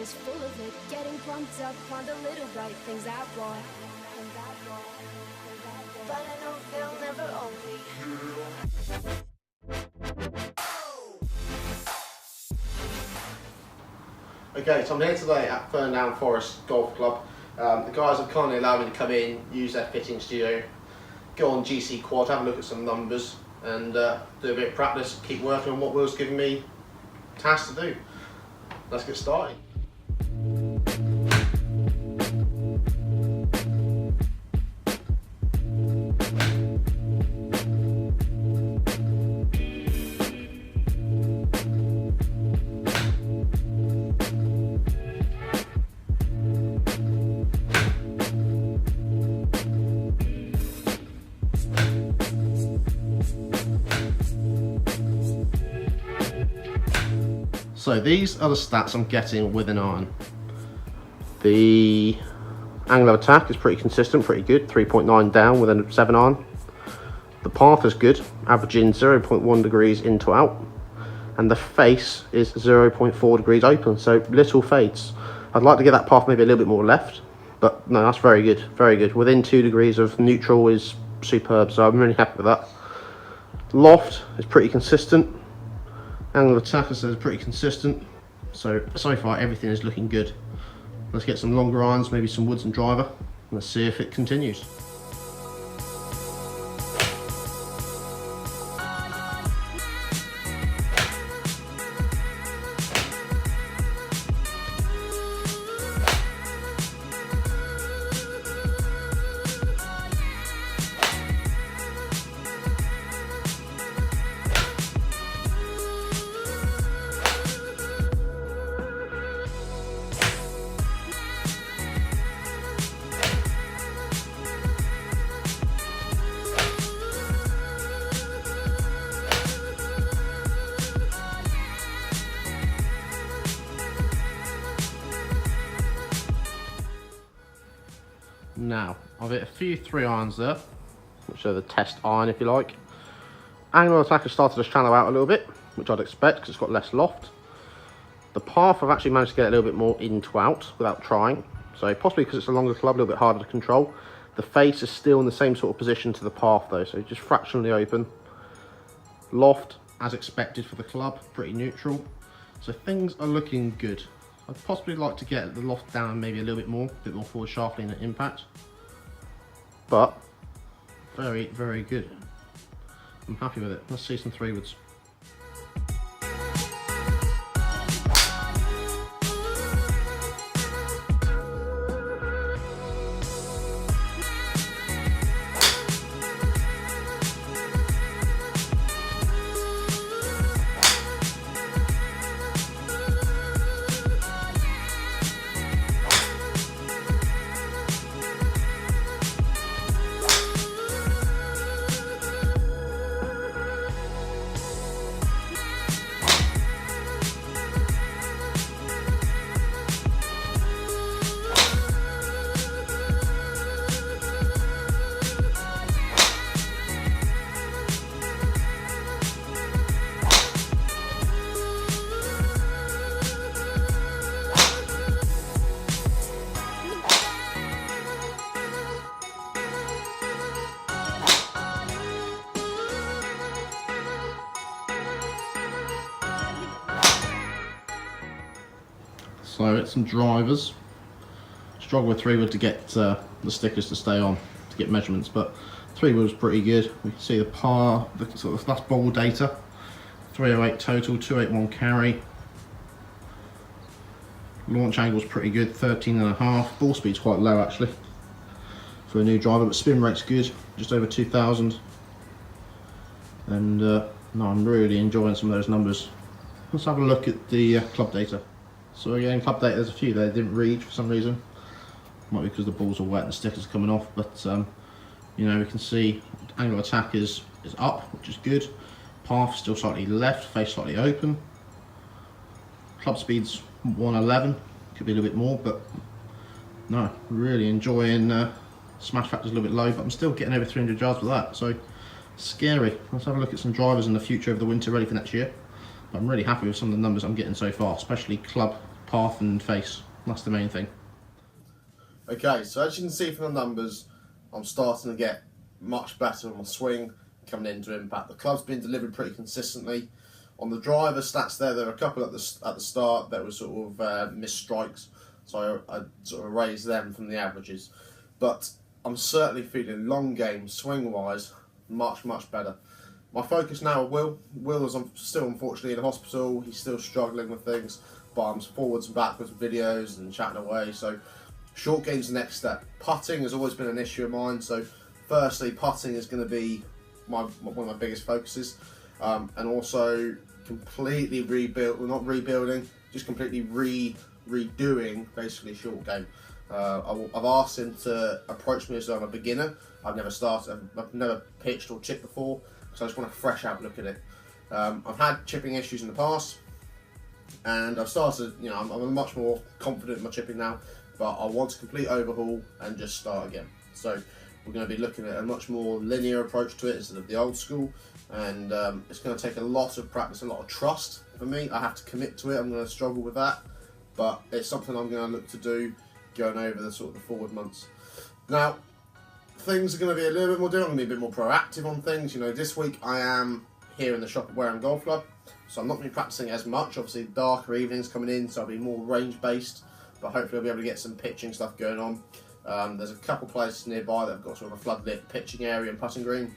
is full of it. Getting pumped up on the little bright things I want. But I know they'll never own me. Okay, so I'm here today at Ferndown Forest Golf Club. The guys have kindly allowed me to come in, use their fitting studio, go on GC Quad, have a look at some numbers, and do a bit of practice, keep working on what Will's given me tasks to do. Let's get started. So these are the stats I'm getting with an iron. The angle of attack is pretty consistent, pretty good, 3.9 down with a 7 iron. The path is good, averaging 0.1 degrees in to out. And the face is 0.4 degrees open, so little fades. I'd like to get that path maybe a little bit more left, but no, that's very good, very good. Within 2 degrees of neutral is superb, so I'm really happy with that. Loft is pretty consistent. Angle of attack is pretty consistent. So far everything is looking good. Let's get some longer irons, maybe some woods and driver. Let's see if it continues. Now, I've hit a few 3 irons there, which are the test iron if you like. Angle of attack has started to shallow out a little bit, which I'd expect because it's got less loft. The path I've actually managed to get a little bit more in to out without trying, so possibly because it's a longer club, a little bit harder to control. The face is still in the same sort of position to the path though, so just fractionally open. Loft, as expected for the club, pretty neutral. So things are looking good. I'd possibly like to get the loft down maybe a bit more forward sharply in the impact. But very, very good. I'm happy with it. Let's see some 3 woods. So it's some drivers. Struggle with 3 wood to get the stickers to stay on to get measurements, but 3 wood was pretty good. We can see the par, that's ball data. 308 total, 281 carry. Launch angle's pretty good, 13.5. Ball speed's quite low actually for a new driver, but spin rate's good, just over 2,000. And no, I'm really enjoying some of those numbers. Let's have a look at the club data. So again, club data, there's a few there that didn't read for some reason. Might be because the balls are wet and the stickers are coming off, but you know, we can see angle of attack is up, which is good. Path still slightly left, face slightly open. Club speed's 111, could be a little bit more, but no, really enjoying. Smash factor's a little bit low, but I'm still getting over 300 yards with that, so scary. Let's have a look at some drivers in the future of the winter ready for next year. But I'm really happy with some of the numbers I'm getting so far, especially club path and face. That's the main thing. Okay, so as you can see from the numbers, I'm starting to get much better on my swing coming into impact. The club's been delivered pretty consistently. On the driver stats there were a couple at the start that were sort of missed strikes, so I sort of raised them from the averages. But I'm certainly feeling long game, swing-wise, much better. My focus now with Will. Will is still unfortunately in the hospital. He's still struggling with things, but I'm forwards and backwards with videos and chatting away. So short game's the next step. Putting has always been an issue of mine. So firstly, putting is going to be one of my biggest focuses, and also completely rebuilding, just completely redoing basically short game. I've asked him to approach me as though I'm a beginner. I've never pitched or chipped before, so I just want a fresh outlook at it. I've had chipping issues in the past, and I've started, I'm much more confident in my chipping now, but I want a complete overhaul and just start again. So we're going to be looking at a much more linear approach to it instead of the old school, and it's going to take a lot of practice, a lot of trust for me. I have to commit to it. I'm going to struggle with that, but it's something I'm going to look to do going over the sort of the forward months. Now, things are going to be a little bit more different. I'm going to be a bit more proactive on things. This week I am here in the shop at Wareham Golf Club, so I'm not going to be practicing as much. Obviously, darker evenings coming in, so I'll be more range-based, but hopefully I'll be able to get some pitching stuff going on. There's a couple places nearby that have got sort of a floodlit pitching area and putting green.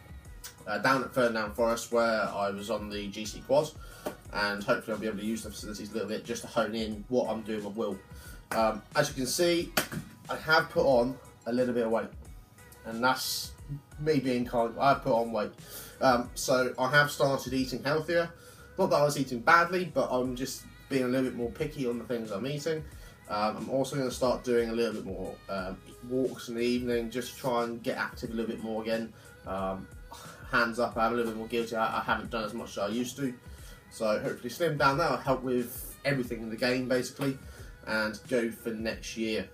Down at Ferdinand Forest, where I was on the GC quad, and hopefully I'll be able to use the facilities a little bit just to hone in what I'm doing with Will. As you can see, I have put on a little bit of weight, and that's me being kind. I've put on weight, so I have started eating healthier. Not that I was eating badly, but I'm just being a little bit more picky on the things I'm eating. I'm also going to start doing a little bit more walks in the evening, just to try and get active a little bit more again. Hands up, I'm a little bit more guilty. I haven't done as much as I used to, so hopefully slim down. That will help with everything in the game basically, and go for next year.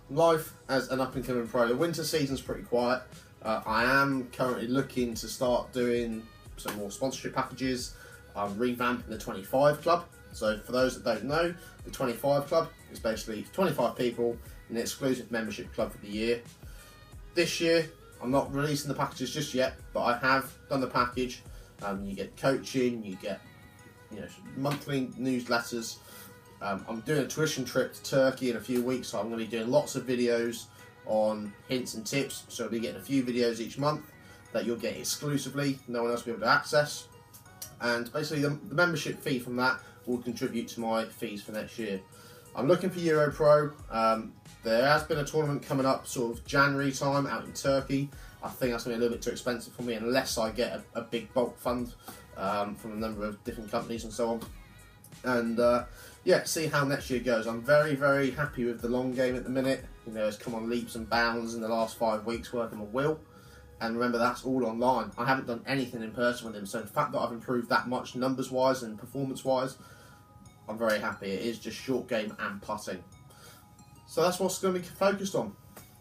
Life as an up-and-coming pro. The winter season's pretty quiet. I am currently looking to start doing some more sponsorship packages. I'm revamping the 25 Club. So for those that don't know, the 25 Club is basically 25 people in an exclusive membership club for the year. This year, I'm not releasing the packages just yet, but I have done the package. You get coaching, you get monthly newsletters. I'm doing a tuition trip to Turkey in a few weeks, so I'm going to be doing lots of videos on hints and tips. So I'll be getting a few videos each month that you'll get exclusively, no one else will be able to access. And basically the membership fee from that will contribute to my fees for next year. I'm looking for Euro Pro. There has been a tournament coming up sort of January time out in Turkey. I think that's going to be a little bit too expensive for me unless I get a big bulk fund from a number of different companies and so on. And yeah, see how next year goes. I'm very happy with the long game at the minute. It's come on leaps and bounds in the last 5 weeks working with Will. And remember, that's all online. I haven't done anything in person with him, so the fact that I've improved that much numbers-wise and performance-wise, I'm very happy. It is just short game and putting. So that's what's going to be focused on.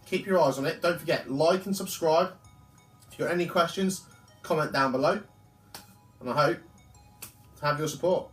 Keep your eyes on it. Don't forget, like and subscribe. If you've got any questions, comment down below. And I hope to have your support.